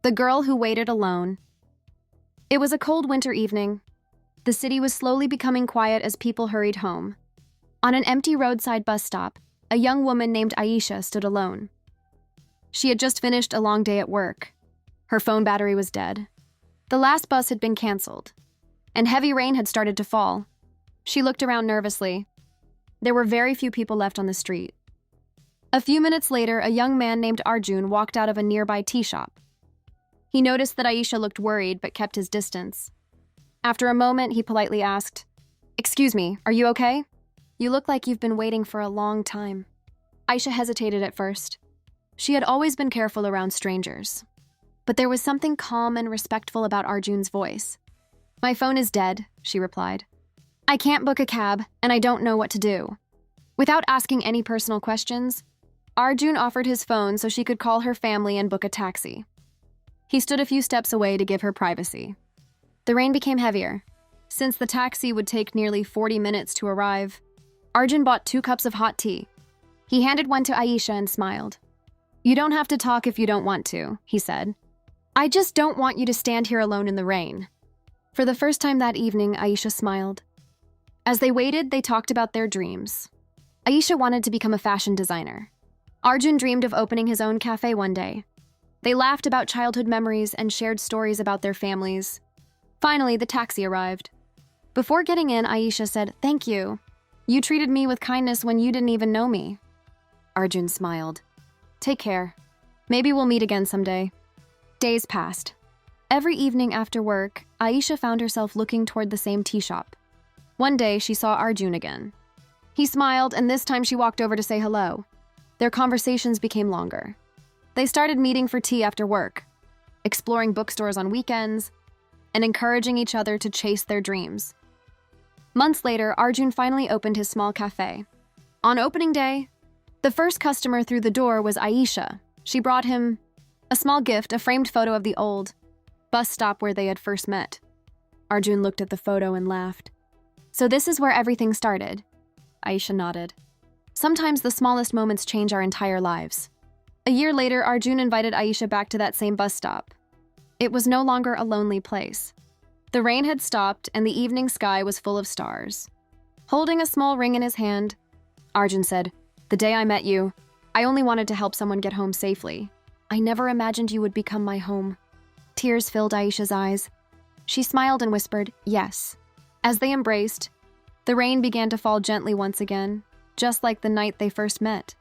The Girl Who Waited Alone. It was a cold winter evening. The city was slowly becoming quiet as people hurried home. On an empty roadside bus stop, a young woman named Aisha stood alone. She had just finished a long day at work. Her phone battery was dead. The last bus had been canceled, and heavy rain had started to fall. She looked around nervously. There were very few people left on the street. A few minutes later, a young man named Arjun walked out of a nearby tea shop. He noticed that Aisha looked worried but kept his distance. After a moment, he politely asked, "Excuse me, are you okay? You look like you've been waiting for a long time." Aisha hesitated at first. She had always been careful around strangers. But there was something calm and respectful about Arjun's voice. "My phone is dead," she replied. "I can't book a cab, and I don't know what to do." Without asking any personal questions, Arjun offered his phone so she could call her family and book a taxi. He stood a few steps away to give her privacy. The rain became heavier. Since the taxi would take nearly 40 minutes to arrive, Arjun bought 2 cups of hot tea. He handed one to Aisha and smiled. "You don't have to talk if you don't want to," he said. "I just don't want you to stand here alone in the rain." For the first time that evening, Aisha smiled. As they waited, they talked about their dreams. Aisha wanted to become a fashion designer. Arjun dreamed of opening his own cafe one day. They laughed about childhood memories and shared stories about their families. Finally, the taxi arrived. Before getting in, Aisha said, "Thank you. You treated me with kindness when you didn't even know me." Arjun smiled. "Take care. Maybe we'll meet again someday." Days passed. Every evening after work, Aisha found herself looking toward the same tea shop. One day, she saw Arjun again. He smiled, and this time she walked over to say hello. Their conversations became longer. They started meeting for tea after work, exploring bookstores on weekends, and encouraging each other to chase their dreams. Months later, Arjun finally opened his small cafe. On opening day, the first customer through the door was Aisha. She brought him a small gift, a framed photo of the old bus stop where they had first met. Arjun looked at the photo and laughed. "So this is where everything started?" Aisha nodded. Sometimes the smallest moments change our entire lives. A year later, Arjun invited Aisha back to that same bus stop. It was no longer a lonely place. The rain had stopped and the evening sky was full of stars. Holding a small ring in his hand, Arjun said, "The day I met you, I only wanted to help someone get home safely. I never imagined you would become my home." Tears filled Aisha's eyes. She smiled and whispered, "Yes." As they embraced, the rain began to fall gently once again, just like the night they first met.